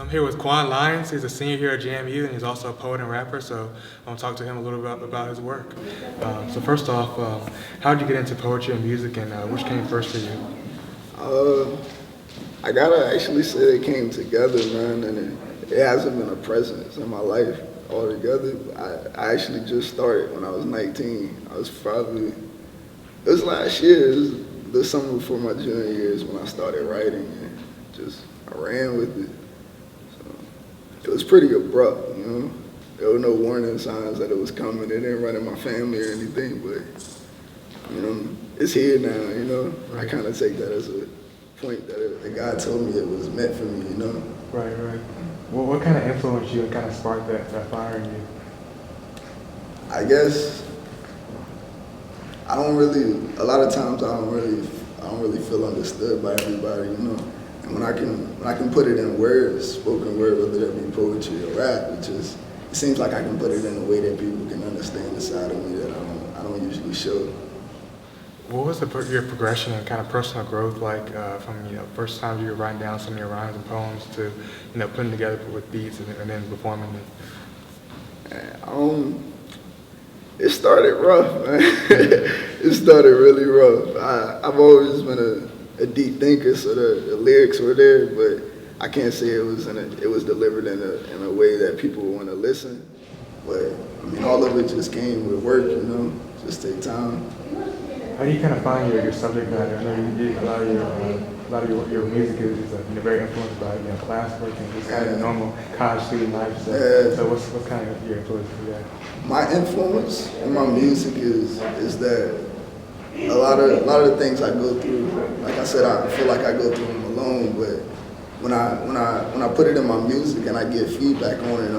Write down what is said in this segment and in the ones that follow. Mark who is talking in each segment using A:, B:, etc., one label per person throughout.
A: I'm here with Dquaun Lyons. He's a senior here at JMU, and he's also a poet and rapper, so I want to talk to him a little bit about his work. So first off, how did you get into poetry and music, and which came first for you?
B: I gotta actually say they came together, man, and it hasn't been a presence in my life altogether. I actually just started when I was 19. It was last year, it was the summer before my junior years when I started writing, and I ran with it. So it was pretty abrupt, you know. There were no warning signs that it was coming. It didn't run in my family or anything, but, you know, it's here now, you know. Right. I kind of take that as a point that God told me it was meant for me, you know.
A: Right. Well, what kind of influenced you and kind of sparked that fire in you?
B: I guess a lot of times I don't really feel understood by everybody, you know. And when I can put it in words, spoken word, whether that be poetry or rap, it seems like I can put it in a way that people can understand the side of me that I don't usually show.
A: What was your progression and kind of personal growth like from first time you were writing down some of your rhymes and poems to putting together with beats and then performing them?
B: It started rough, man. It started really rough. I've always been a deep thinker, so the lyrics were there, but I can't say it was delivered in a way that people would want to listen. But I mean, all of it just came with work, you know. Just take time.
A: How do you kind of find your subject matter? I know a lot of your music is very influenced by classwork and just kind of normal college student life. So what's kind of your influence for that?
B: My influence in my music is that a lot of the things I go through, like I said, I feel like I go through them alone. But when I put it in my music and I get feedback on it,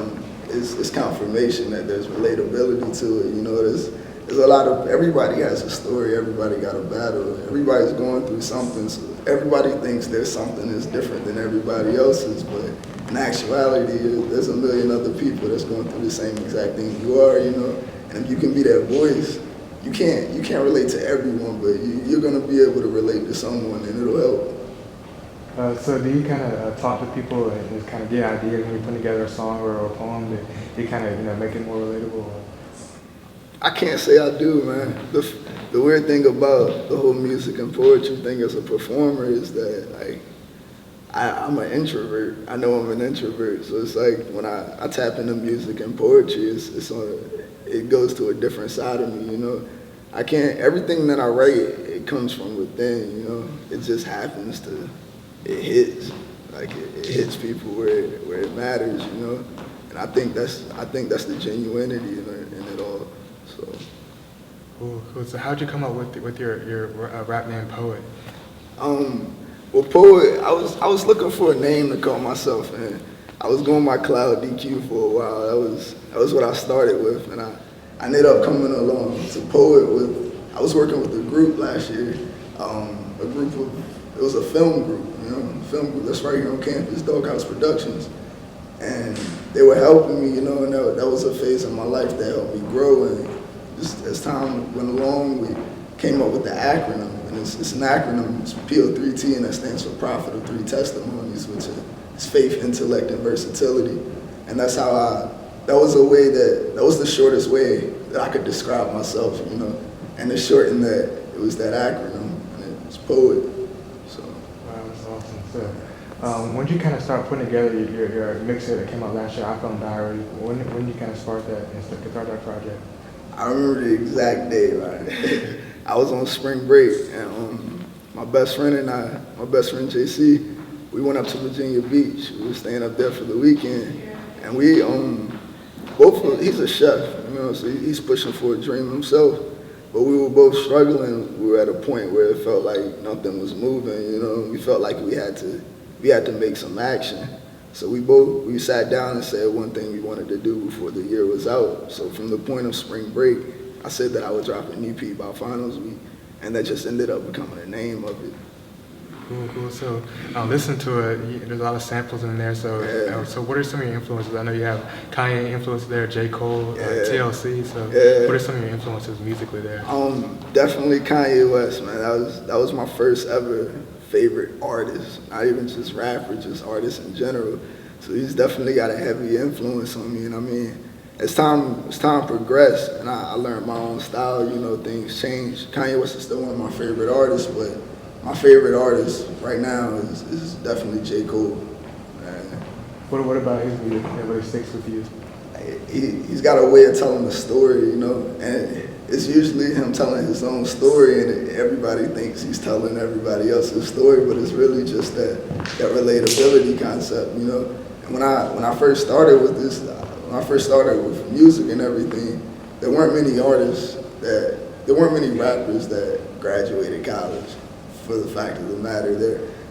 B: it's confirmation that there's relatability to it. You know, there's a lot of, everybody has a story, everybody got a battle, everybody's going through something, so everybody thinks there's something that's different than everybody else's, but in actuality, there's a million other people that's going through the same exact thing you are, you know, and if you can be that voice, you can't relate to everyone, but you're gonna be able to relate to someone and it'll help.
A: So do you kind of talk to people and just kind of get ideas when you're putting together a song or a poem that you kind of make it more relatable?
B: I can't say I do, man. The weird thing about the whole music and poetry thing as a performer is that, like, I'm an introvert. I know I'm an introvert, so it's like when I tap into music and poetry, it goes to a different side of me, you know. Everything that I write, it comes from within, you know. It just happens it hits, like it hits people where it matters, you know. And I think that's the genuinity in it all. So.
A: Cool. So how'd you come up with your rap name Poet?
B: Well, Poet, I was looking for a name to call myself, and I was going by Cloud DQ for a while. That was what I started with, and I ended up coming along to Poet I was working with a group last year, it was a film group, you know, film group that's right here on campus, Doghouse Productions. And they were helping me, you know, and that was a phase of my life that helped me grow. And just as time went along, we came up with the acronym. And it's an acronym, it's PO3T, and that stands for Prophet of Three Testimonies, which is faith, intellect, and versatility. And that's how that was the shortest way that I could describe myself, you know. And to shorten that, it was that acronym, and it's Poet. So.
A: Wow, that's awesome. So, when did you kind of start putting together your mixtape that came out last year, iPhone Diary? When did you kind of start that project?
B: I remember the exact day, right? I was on spring break, and my best friend JC, we went up to Virginia Beach. We were staying up there for the weekend, and we he's a chef, you know, so he's pushing for a dream himself. But we were both struggling. We were at a point where it felt like nothing was moving, you know. We felt like we had to make some action. So we sat down and said one thing we wanted to do before the year was out. So from the point of spring break, I said that I would drop an EP by finals week, and that just ended up becoming the name of it.
A: Cool. So listen to it. There's a lot of samples in there. So so what are some of your influences? I know you have Kanye influence there, J. Cole, TLC. So what are some of your influences musically there?
B: Definitely Kanye West, man. That was my first ever favorite artist. Not even just rapper, just artist in general. So he's definitely got a heavy influence on me. And I mean, as time progressed and I learned my own style, you know, things changed. Kanye West is still one of my favorite artists, but my favorite artist right now is definitely J. Cole.
A: What about his music that really sticks with you?
B: He's got a way of telling the story, you know, and it's usually him telling his own story, and everybody thinks he's telling everybody else's story, but it's really just that relatability concept, you know. And when I first started with this, when I first started with music and everything, there weren't many rappers that graduated college. For the fact of the matter,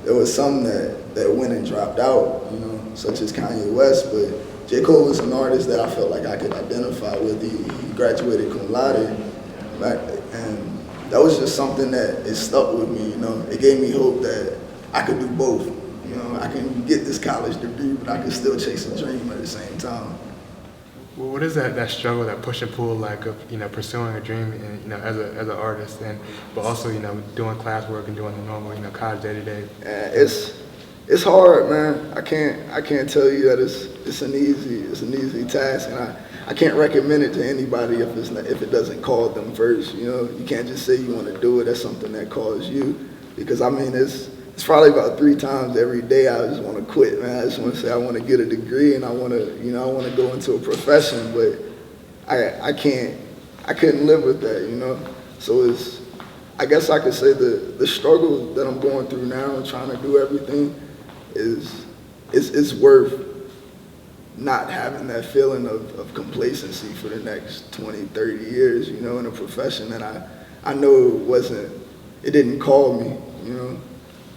B: there was some that went and dropped out, you know, such as Kanye West, but J. Cole was an artist that I felt like I could identify with. He graduated cum laude, and that was just something that it stuck with me, you know. It gave me hope that I could do both. You know, I can get this college degree, but I can still chase a dream at the same time.
A: Well, what is that struggle, that push and pull, like of, you know, pursuing a dream, and, you know, as an artist, but also, you know, doing classwork and doing the normal, you know, college day to day?
B: It's hard, man. I can't tell you that it's an easy task, and I can't recommend it to anybody if it doesn't call them first. You know, you can't just say you want to do it. That's something that calls you, because I mean it's probably about 3 times every day I just want to quit, man. I just want to say I want to get a degree and I want to go into a profession, but I couldn't live with that, you know. So I guess I could say the struggle that I'm going through now and trying to do everything is worth not having that feeling of complacency for the next 20, 30 years, you know, in a profession that I know it didn't call me, you know.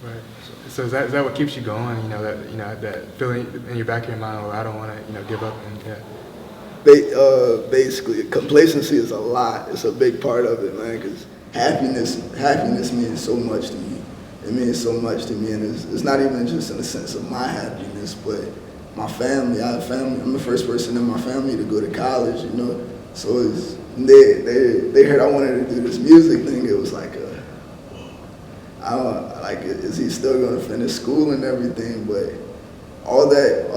A: Right. So is that what keeps you going? You know, that feeling in your back of your mind, where I don't want to, you know, give up and yeah.
B: Basically, complacency is a lot. It's a big part of it, man, because happiness means so much to me. It means so much to me, and it's not even just in the sense of my happiness, but my family. I have family. I'm the first person in my family to go to college, you know. So they heard I wanted to do this music thing. It was like is he still going to finish school and everything? But all that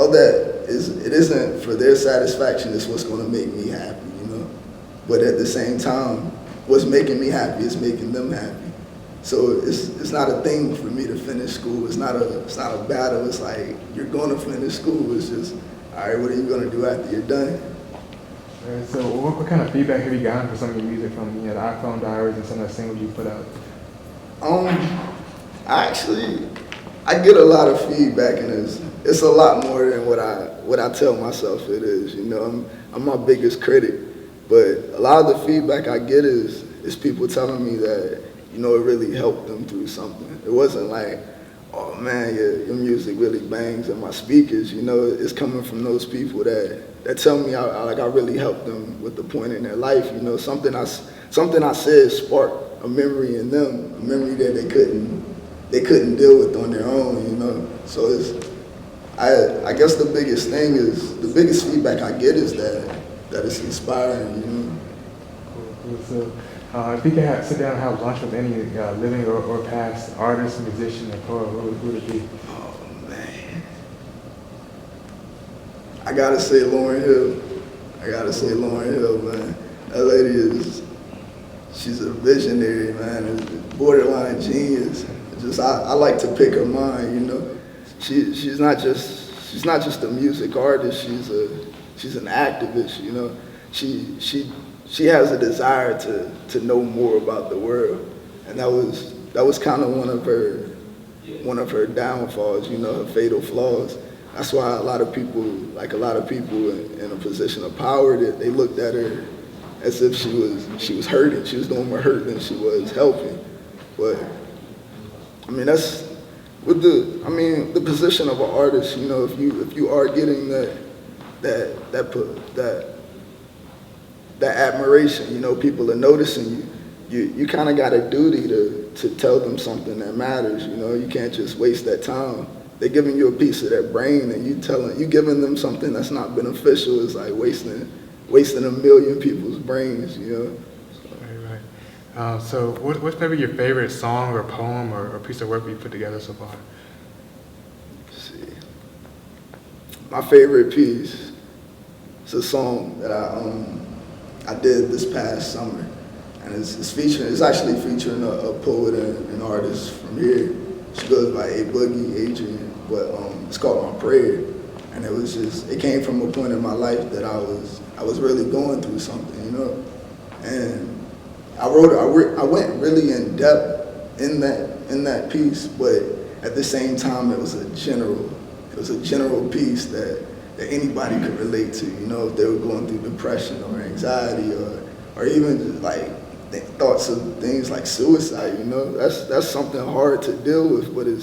B: it isn't for their satisfaction. It's what's going to make me happy, you know. But at the same time, what's making me happy is making them happy. So it's not a thing for me to finish school. It's not a battle. It's like, you're going to finish school. It's just, all right, what are you going to do after you're done?
A: Right, so what kind of feedback have you gotten for some of your music from, you know, the iPhone Diaries and some of the singles you put out?
B: I get a lot of feedback, and it's a lot more than what I tell myself it is. You know, I'm my biggest critic, but a lot of the feedback I get is people telling me that, you know, it really helped them through something. It wasn't like, oh man, your music really bangs in my speakers. You know, it's coming from those people that tell me I really helped them with the point in their life. You know, something I said sparked a memory in them, a memory that they couldn't deal with on their own. You know, so I guess the biggest feedback I get is that it's inspiring. You know.
A: Cool. So, if you could sit down and have lunch with any living or past artist, musician, or poet, who would it be?
B: Oh man, I gotta say Lauryn Hill, man. That lady she's a visionary, man. A borderline genius. I like to pick her mind, you know. She's not just a music artist. She's an activist, you know. She has a desire to know more about the world, and that was kind of one of her downfalls, you know, her fatal flaws. That's why a lot of people in a position of power, that they looked at her as if she was hurting. She was doing more hurt than she was helping. But I mean, that's with the position of an artist. You know, if you are getting that admiration, you know, people are noticing you kind of got a duty to tell them something that matters. You know, you can't just waste that time. They're giving you a piece of their brain, and you giving them something that's not beneficial. It's like wasting a million people's brains, you know.
A: Right. So what's maybe your favorite song or poem or piece of work you put together so far?
B: Let's see. my favorite piece is a song that I did this past summer, and it's actually featuring a poet and artist from here. She goes by A Boogie, Adrian, but it's called My Prayer, and it came from a point in my life that I was really going through something, you know, and I went really in depth in that piece, but at the same time it was a general piece that anybody could relate to, you know, if they were going through depression or anxiety or even just like thoughts of things like suicide, you know. That's something hard to deal with, but the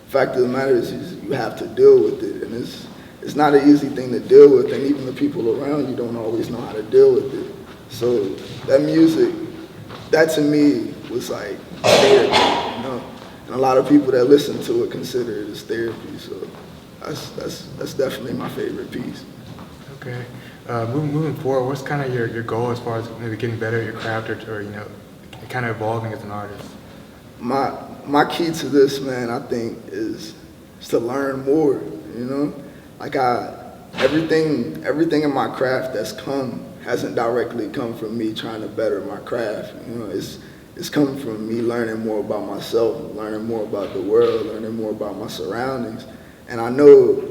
B: fact of the matter is you have to deal with it, and it's not an easy thing to deal with, and even the people around you don't always know how to deal with it. So that music, that to me was like therapy, you know, and a lot of people that listen to it consider it as therapy. So that's definitely my favorite piece.
A: Okay. Moving forward, what's kind of your goal as far as maybe getting better at your craft or you know, kind of evolving as an artist?
B: My key to this, man, I think is to learn more, you know? Like everything in my craft that's come hasn't directly come from me trying to better my craft, you know? It's come from me learning more about myself, learning more about the world, learning more about my surroundings. And I know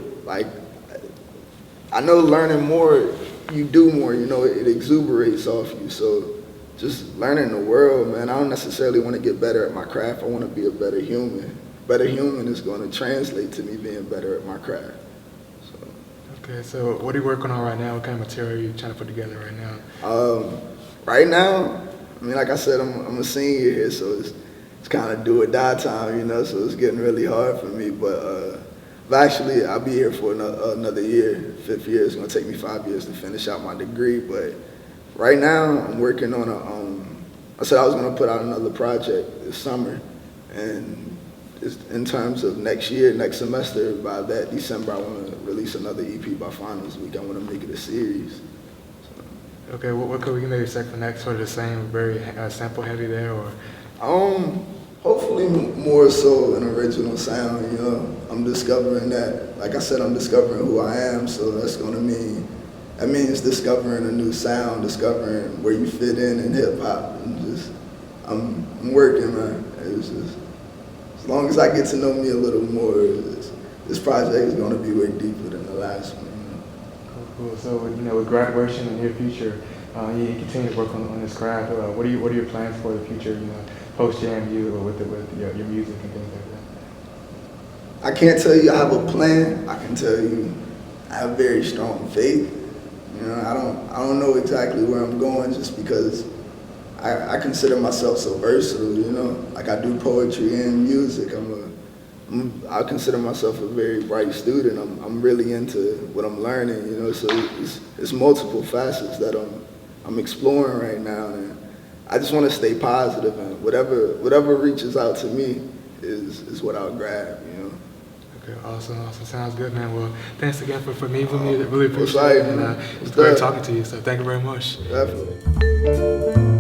B: learning more, you do more, you know, it exuberates off you. So just learning the world, man, I don't necessarily want to get better at my craft. I want to be a better human. Better human is going to translate to me being better at my craft. So.
A: Okay, so what are you working on right now? What kind of material are you trying to put together right now?
B: Right now, I mean, like I said, I'm a senior here, so it's kind of do or die time, you know, so it's getting really hard for me. But actually, I'll be here for another year. 5th year. It's going to take me 5 years to finish out my degree. But right now, I'm working on I said I was going to put out another project this summer. And in terms of next year, next semester, by that December, I want to release another EP by finals week. I want to make it a series. So.
A: Okay, what could we maybe expect for next? Sort of the same, very sample heavy there, or?
B: Hopefully more so an original sound, you know. I'm discovering that, like I said, I'm discovering who I am, so that means discovering a new sound, discovering where you fit in hip hop, and I'm working, man. It's just, as long as I get to know me a little more, this project is gonna be way deeper than the last one. You know?
A: Cool. So, you know, with graduation in the near future, you continue to work on this craft. What are your plans for the future? You know, post JMU or with your music and things like that?
B: I can't tell you I have a plan. I can tell you I have very strong faith. You know, I don't know exactly where I'm going just because I consider myself so versatile. You know, like I do poetry and music. I consider myself a very bright student. I'm really into what I'm learning. You know, so it's multiple facets that I'm exploring right now, and I just want to stay positive, and whatever reaches out to me is what I'll grab, you know.
A: Okay, awesome. Sounds good, man. Well, thanks again for meeting with me. Really appreciate
B: right,
A: it, and it's great talking to you. So thank you very much.
B: Definitely.